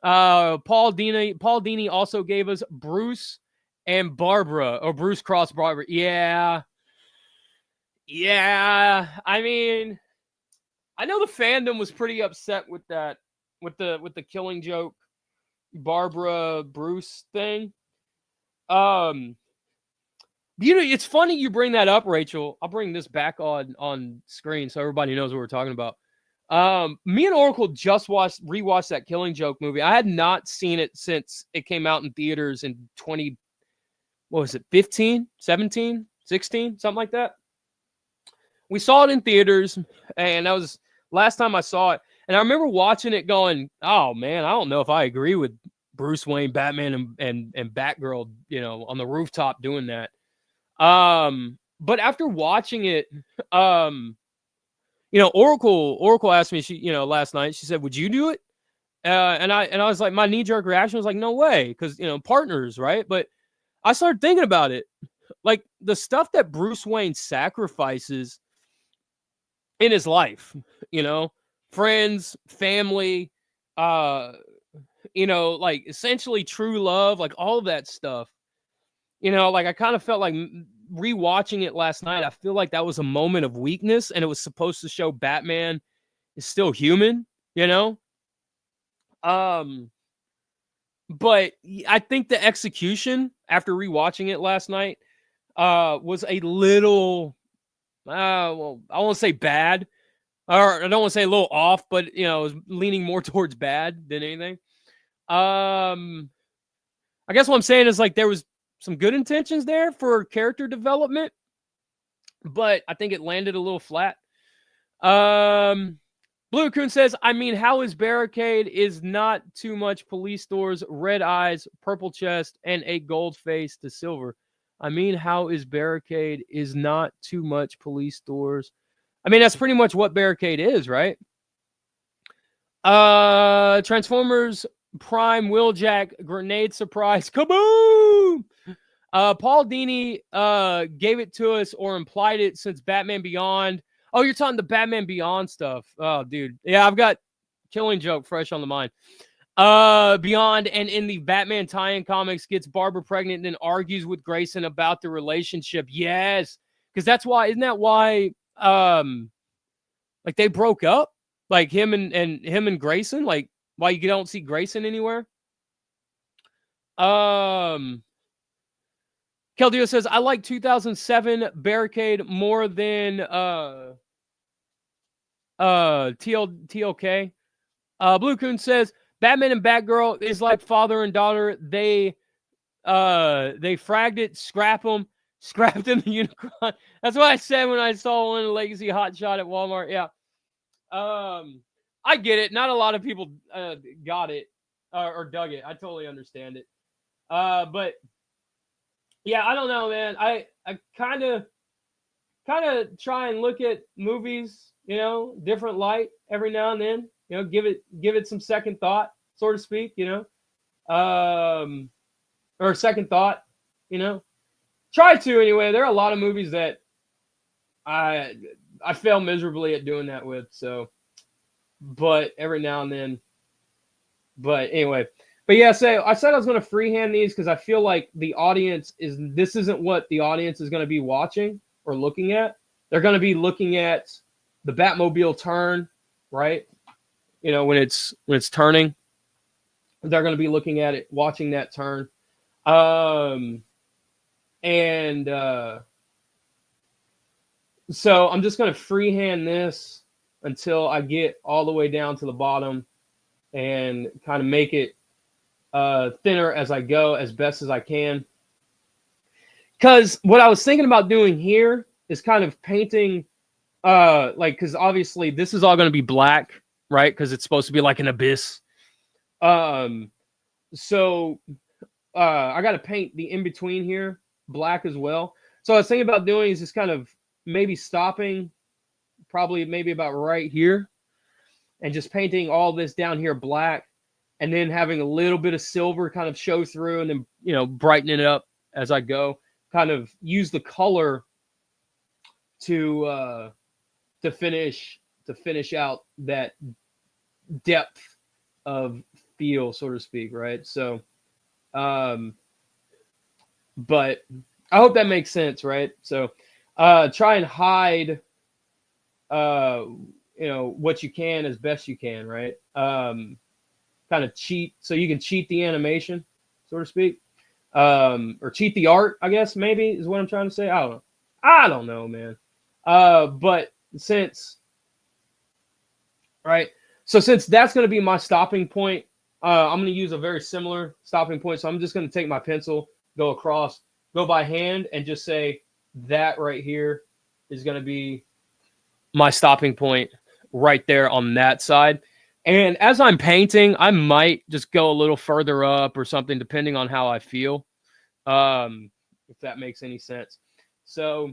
Paul Dini also gave us Bruce and Barbara, or Bruce Cross Barbara. Yeah. I mean, I know the fandom was pretty upset with that, with the Killing Joke Barbara Bruce thing. It's funny you bring that up, Rachel. I'll bring this back on screen so everybody knows what we're talking about. Me and Oracle just rewatched that Killing Joke movie. I had not seen it since it came out in theaters in 15, 17, 16, something like that. We saw it in theaters, and that was last time I saw it. And I remember watching it going, oh man, I don't know if I agree with Bruce Wayne, Batman, and Batgirl, on the rooftop doing that. But after watching it, Oracle asked me, last night, she said, would you do it? And I was like, my knee-jerk reaction was like, no way, because partners, right? But I started thinking about it. Like the stuff that Bruce Wayne sacrifices in his life, friends, family, like essentially true love, like all of that stuff. Like I kind of felt like rewatching it last night, I feel like that was a moment of weakness, and it was supposed to show Batman is still human, but I think the execution after rewatching it last night was a little, well, I won't say bad, or I don't want to say a little off, but it was leaning more towards bad than anything. I guess what I'm saying is like there was some good intentions there for character development, but I think it landed a little flat. Blue Coon says, I mean, how is Barricade is not too much police stores, red eyes, purple chest, and a gold face to silver. I mean, how is Barricade is not too much police stores. I mean, that's pretty much what Barricade is, right? Transformers Prime Wheeljack Grenade Surprise Kaboom! Paul Dini gave it to us or implied it since Batman Beyond. Oh, you're talking the Batman Beyond stuff. Oh, dude. Yeah, I've got Killing Joke fresh on the mind. Beyond, and in the Batman tie-in comics, gets Barbara pregnant and then argues with Grayson about the relationship. Yes, because that's why. Isn't that why? Like they broke up, like him and Grayson. Like why you don't see Grayson anywhere. Keldeo says, I like 2007 Barricade more than TLK. Blue Coon says Batman and Batgirl is like father and daughter. They fragged it, scrapped them the Unicron. That's what I said when I saw one Legacy Hotshot at Walmart. Yeah. I get it. Not a lot of people got it or dug it. I totally understand it. But yeah, I don't know, man. I kind of try and look at movies, different light every now and then. Give it some second thought, so to speak. Or second thought. Try to anyway. There are a lot of movies that I fail miserably at doing that with. So, but every now and then. But anyway. But yeah, I said I was going to freehand these because I feel like this isn't what the audience is going to be watching or looking at. They're going to be looking at the Batmobile turn, right? When it's turning, they're going to be looking at it, watching that turn. So I'm just going to freehand this until I get all the way down to the bottom and kind of make it thinner as I go, as best as I can. Because what I was thinking about doing here is kind of painting, because obviously this is all going to be black, right? Because it's supposed to be like an abyss. So I got to paint the in between here black as well. So I was thinking about doing is just kind of maybe stopping probably maybe about right here and just painting all this down here black and then having a little bit of silver kind of show through and then, you know, brightening it up as I go. Kind of use the color to finish out that depth of feel, so to speak, right? So but I hope that makes sense, right? So try and hide uh you know what you can as best you can, right? Kind of cheat so you can cheat the animation, so to speak. Or cheat the art, I guess maybe is what I'm trying to say. I don't know, man. But since right, so since that's going to be my stopping point, I'm going to use a very similar stopping point. So I'm just going to take my pencil, go across, go by hand, and just say that right here is going to be my stopping point right there on that side. And as I'm painting, I might just go a little further up or something, depending on how I feel, if that makes any sense. So,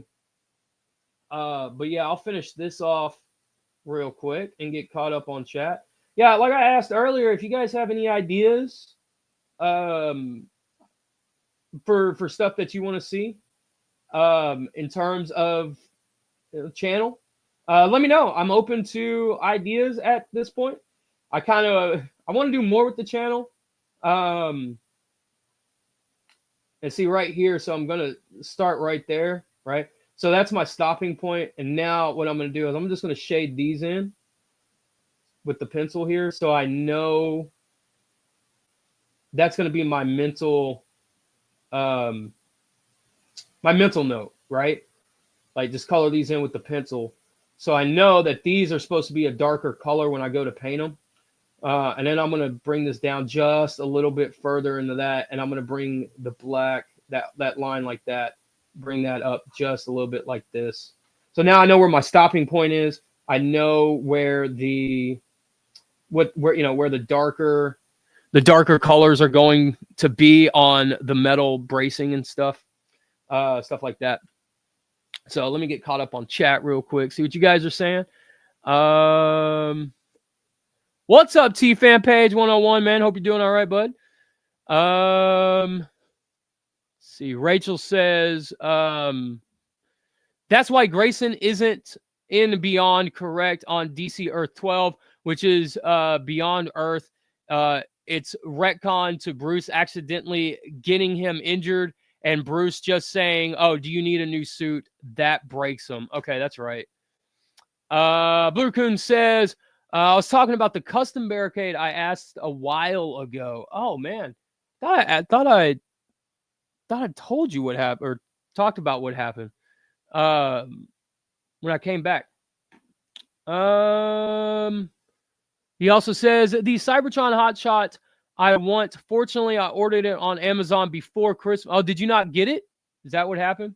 but yeah, I'll finish this off real quick and get caught up on chat. Yeah, like I asked earlier, if you guys have any ideas um, for stuff that you want to see in terms of channel, let me know. I'm open to ideas at this point. I want to do more with the channel. And see right here, so I'm gonna start right there, right? So that's my stopping point. And now what I'm gonna do is I'm just gonna shade these in with the pencil here, so I know that's gonna be my mental note, right? Like just color these in with the pencil, so I know that these are supposed to be a darker color when I go to paint them. And then I'm going to bring this down just a little bit further into that. And I'm going to bring the black, that line like that, bring that up just a little bit like this. So now I know where my stopping point is. I know where where the darker colors are going to be on the metal bracing and stuff like that. So let me get caught up on chat real quick. See what you guys are saying. What's up, T-Fan Page 101, man? Hope you're doing all right, bud. See, Rachel says, that's why Grayson isn't in Beyond, correct, on DC Earth 12, which is Beyond Earth. It's retcon to Bruce accidentally getting him injured and Bruce just saying, oh, do you need a new suit? That breaks him. Okay, that's right. Blue Coon says, I was talking about the custom barricade I asked a while ago. Oh man, I thought I told you what happened or talked about what happened when I came back. He also says the Cybertron hotshot I want. Fortunately, I ordered it on Amazon before Christmas. Oh, did you not get it? Is that what happened?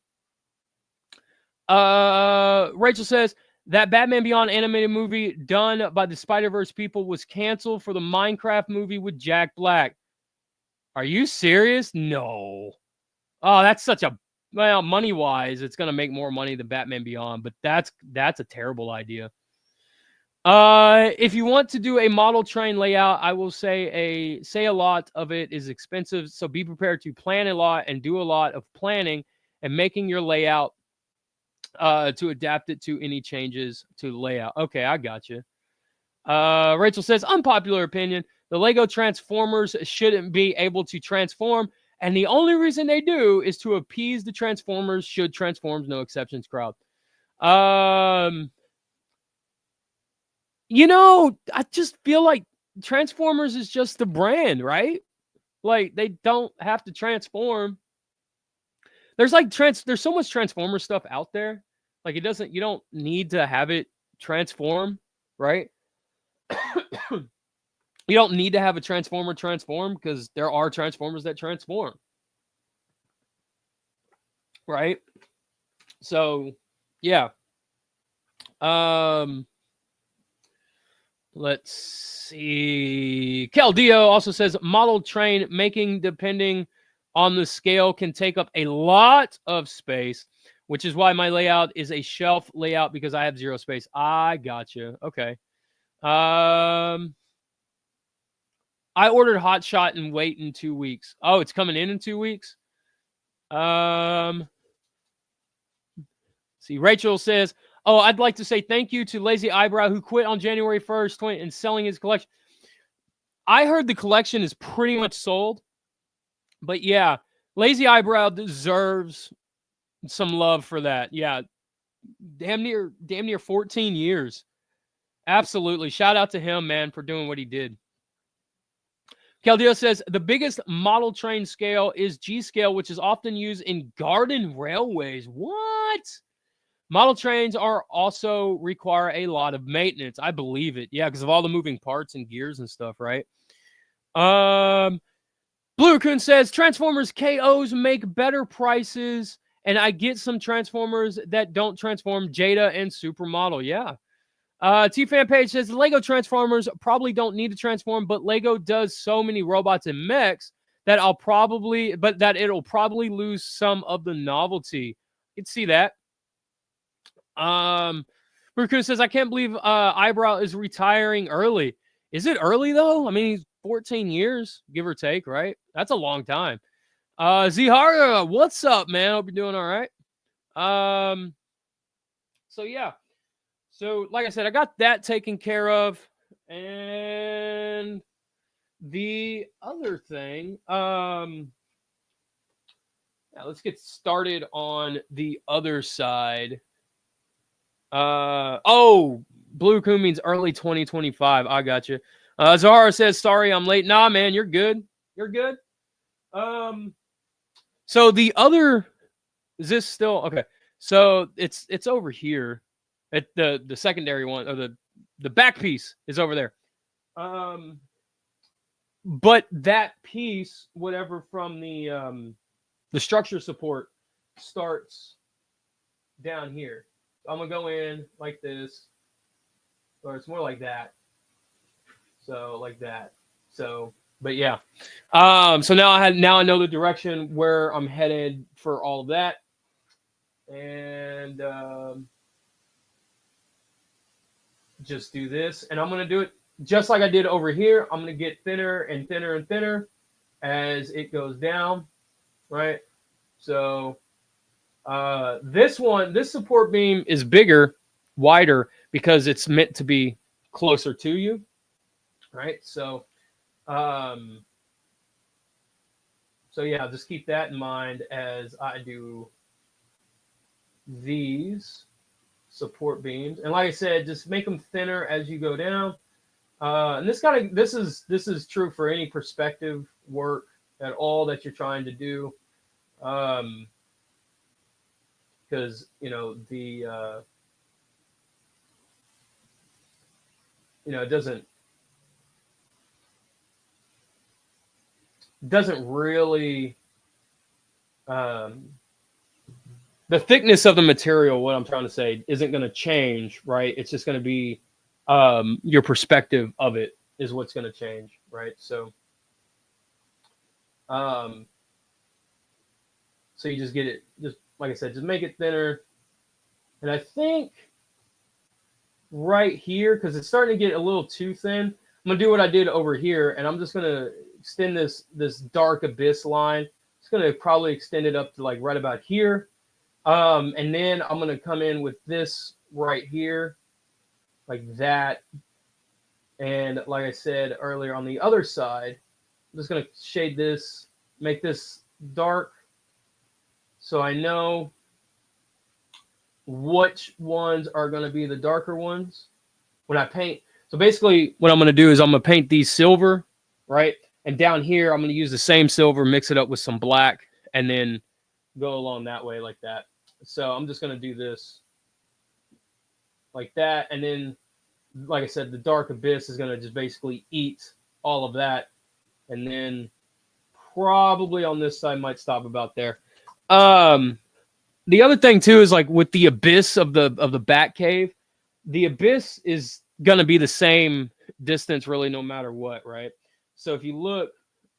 Rachel says, that Batman Beyond animated movie done by the Spider-Verse people was canceled for the Minecraft movie with Jack Black. Are you serious? No. Oh, that's such a... Well, money-wise, it's going to make more money than Batman Beyond, but that's a terrible idea. If you want to do a model train layout, I will say a lot of it is expensive, so be prepared to plan a lot and do a lot of planning and making your layout to adapt it to any changes to the layout. Okay, I got you. Rachel says, unpopular opinion, the Lego Transformers shouldn't be able to transform, and the only reason they do is to appease the Transformers should Transforms no exceptions crowd. You know, I just feel like Transformers is just the brand, right? Like they don't have to transform. There's like there's so much Transformer stuff out there. Like you don't need to have it transform, right? You don't need to have a Transformer transform because there are Transformers that transform. Right? So, yeah. Let's Let's see. Kel Dio also says model train making, depending on the scale, can take up a lot of space, which is why my layout is a shelf layout because I have 0 space. I gotcha. Okay. I ordered Hot Shot and wait in 2 weeks. Oh, it's coming in 2 weeks. See, Rachel says, "Oh, I'd like to say thank you to Lazy Eyebrow who quit on January 1st and selling his collection." I heard the collection is pretty much sold, but yeah, Lazy Eyebrow deserves some love for that. Yeah, damn near 14 years. Absolutely. Shout out to him, man, for doing what he did. Caldeo says, the biggest model train scale is G scale, which is often used in garden railways. What? Model trains are also require a lot of maintenance. I believe it. Yeah, because of all the moving parts and gears and stuff, right? Blue Raccoon says, Transformers KOs make better prices, and I get some Transformers that don't transform, Jada and Supermodel. Yeah. T-Fan Page says, Lego Transformers probably don't need to transform, but Lego does so many robots and mechs that it'll probably lose some of the novelty. You can see that. Raccoon says, I can't believe Eyebrow is retiring early. Is it early, though? I mean, he's 14 years, give or take, right? That's a long time. Zihara, what's up, man? Hope you're doing all right. So, yeah. So, like I said, I got that taken care of. And the other thing, yeah, let's get started on the other side. Oh, Blue Coon means early 2025. I got you. Zahara says, sorry, I'm late. Nah, man, you're good. You're good. So the other, is this still, okay. So it's over here at the secondary one, or the back piece is over there. But that piece, whatever from the structure support starts down here. I'm gonna go in like this, or it's more like that. So like that. So, but yeah. So now I know the direction where I'm headed for all of that, and just do this, and I'm gonna do it just like I did over here. I'm gonna get thinner and thinner and thinner as it goes down, right? So. This support beam is bigger, wider, because it's meant to be closer to you, right? So, so yeah, just keep that in mind as I do these support beams. And like I said, just make them thinner as you go down. And this is true for any perspective work at all that you're trying to do. Because it doesn't really the thickness of the material, what I'm trying to say, isn't going to change, right? It's just going to be your perspective of it is what's going to change, right? So so you just get it, just like I said, just make it thinner. And I think right here, because it's starting to get a little too thin, I'm going to do what I did over here, and I'm just going to extend this dark abyss line. It's going to probably extend it up to like right about here. And then I'm going to come in with this right here, like that. And like I said earlier, on the other side, I'm just going to shade this, make this dark, so I know which ones are going to be the darker ones when I paint. So basically what I'm going to do is I'm going to paint these silver, right? And down here, I'm going to use the same silver, mix it up with some black, and then go along that way like that. So I'm just going to do this like that. And then, like I said, the dark abyss is going to just basically eat all of that. And then probably on this side might stop about there. The other thing too is like with the abyss of the bat cave, the abyss is gonna be the same distance really no matter what, right? So if you look,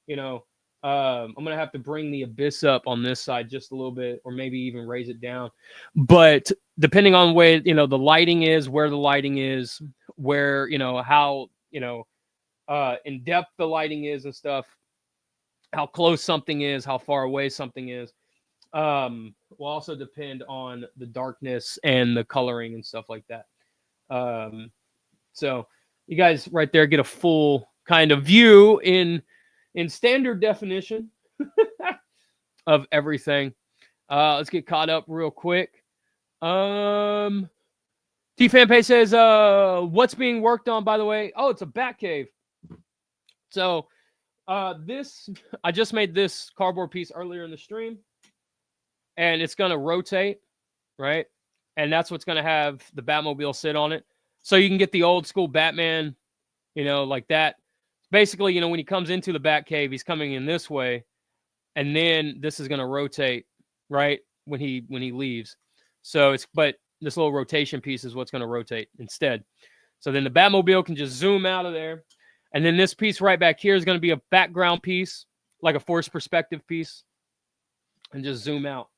you know, I'm going to have to bring the abyss up on this side just a little bit, or maybe even raise it down. But depending on where, you know, the lighting is, where the lighting is, where, you know, how, you know, in depth the lighting is and stuff, how close something is, how far away something is, will also depend on the darkness and the coloring and stuff like that. So you guys right there get a full kind of view in standard definition of everything. Let's get caught up real quick. T-Fanpay says, what's being worked on, by the way? Oh, it's a bat cave. So this, I just made this cardboard piece earlier in the stream, and it's going to rotate, right? And that's what's going to have the Batmobile sit on it. So you can get the old school Batman, you know, like that. Basically, you know, when he comes into the bat cave, he's coming in this way, and then this is going to rotate, right, when he leaves. So but this little rotation piece is what's going to rotate instead. So then the Batmobile can just zoom out of there. And then this piece right back here is going to be a background piece, like a forced perspective piece, and just zoom out.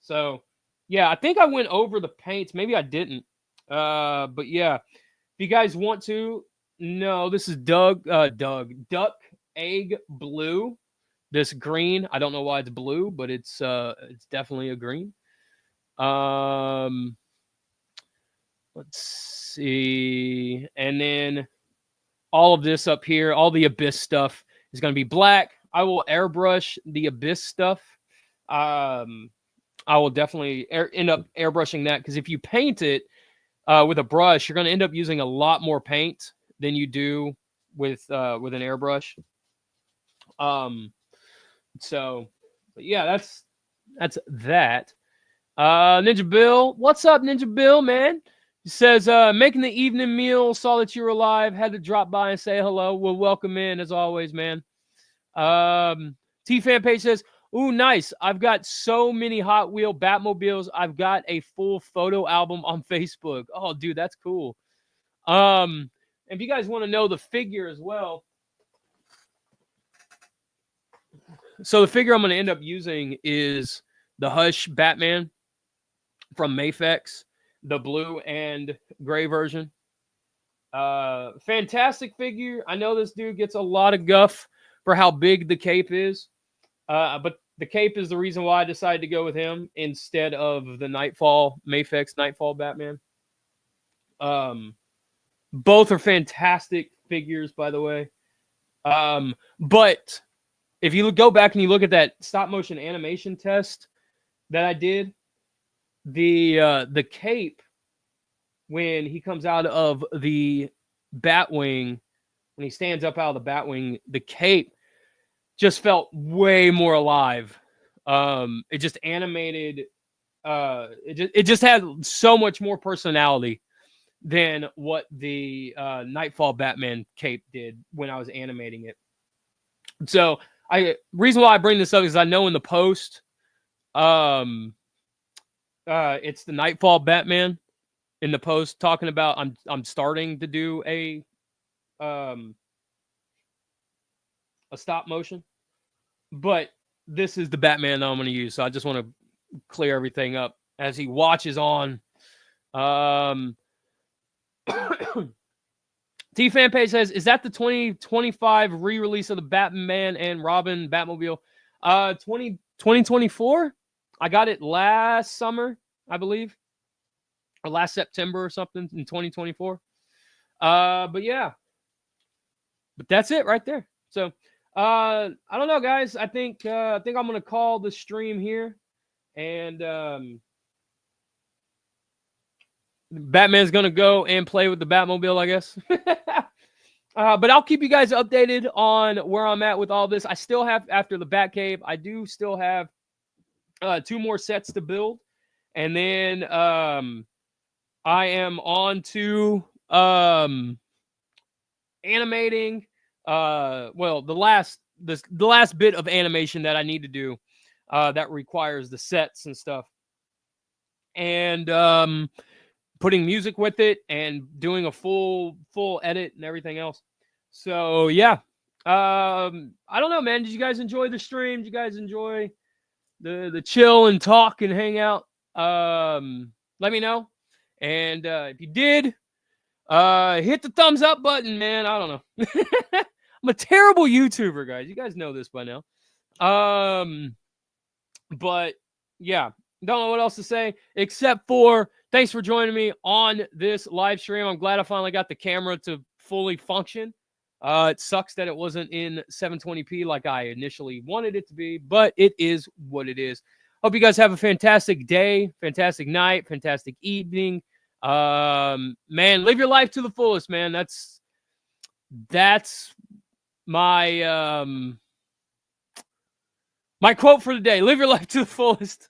So yeah, I think I went over the paints. Maybe I didn't. But yeah, if you guys want to, no, this is Duck Egg Blue. This green, I don't know why it's blue, but it's definitely a green. Let's see. And then all of this up here, all the Abyss stuff is going to be black. I will airbrush the Abyss stuff. I will definitely end up airbrushing that, because if you paint it with a brush, you're going to end up using a lot more paint than you do with an airbrush. So, but yeah, that's that. Ninja Bill, what's up, Ninja Bill, man? He says, making the evening meal, saw that you were alive, had to drop by and say hello. We'll welcome in as always, man. T-Fanpage says, ooh, nice. I've got so many Hot Wheel Batmobiles. I've got a full photo album on Facebook. Oh, dude, that's cool. If you guys want to know the figure as well, so the figure I'm going to end up using is the Hush Batman from Mafex, the blue and gray version. Fantastic figure. I know this dude gets a lot of guff for how big the cape is, but the cape is the reason why I decided to go with him instead of the Mafex Nightfall Batman. Both are fantastic figures, by the way. But if you go back and you look at that stop motion animation test that I did, the cape, when he comes out of the Batwing, when he stands up out of the Batwing, the cape just felt way more alive. It just animated. It just had so much more personality than what the Nightfall Batman cape did when I was animating it. So reason why I bring this up is I know in the post, it's the Nightfall Batman in the post talking about I'm starting to do a stop motion, but this is the Batman that I'm going to use. So I just want to clear everything up as he watches on. T-Fanpage says, is that the 2025 re-release of the Batman and Robin Batmobile? 2024? I got it last summer, I believe. Or last September or something in 2024. But yeah. But that's it right there. So, I don't know, guys. I think I'm going to call the stream here. And Batman's going to go and play with the Batmobile, I guess. But I'll keep you guys updated on where I'm at with all this. I still have, after the Batcave, I do still have 2 more sets to build. And then I am on to animating. Well, the last bit of animation that I need to do that requires the sets and stuff. And putting music with it and doing a full edit and everything else. So yeah. I don't know, man. Did you guys enjoy the stream? Did you guys enjoy the chill and talk and hang out? Let me know. And if you did, hit the thumbs up button, man. I don't know. I'm a terrible YouTuber, guys. You guys know this by now. But yeah, don't know what else to say except for thanks for joining me on this live stream. I'm glad I finally got the camera to fully function. It sucks that it wasn't in 720p like I initially wanted it to be, but it is what it is. Hope you guys have a fantastic day, fantastic night, fantastic evening. Man, live your life to the fullest, man. That's my my quote for the day. Live your life to the fullest.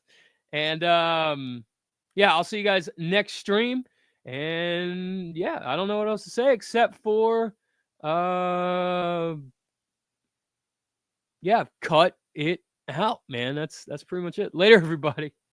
And yeah, I'll see you guys next stream. And yeah, I don't know what else to say except for yeah, cut it out, man. That's pretty much it. Later, everybody.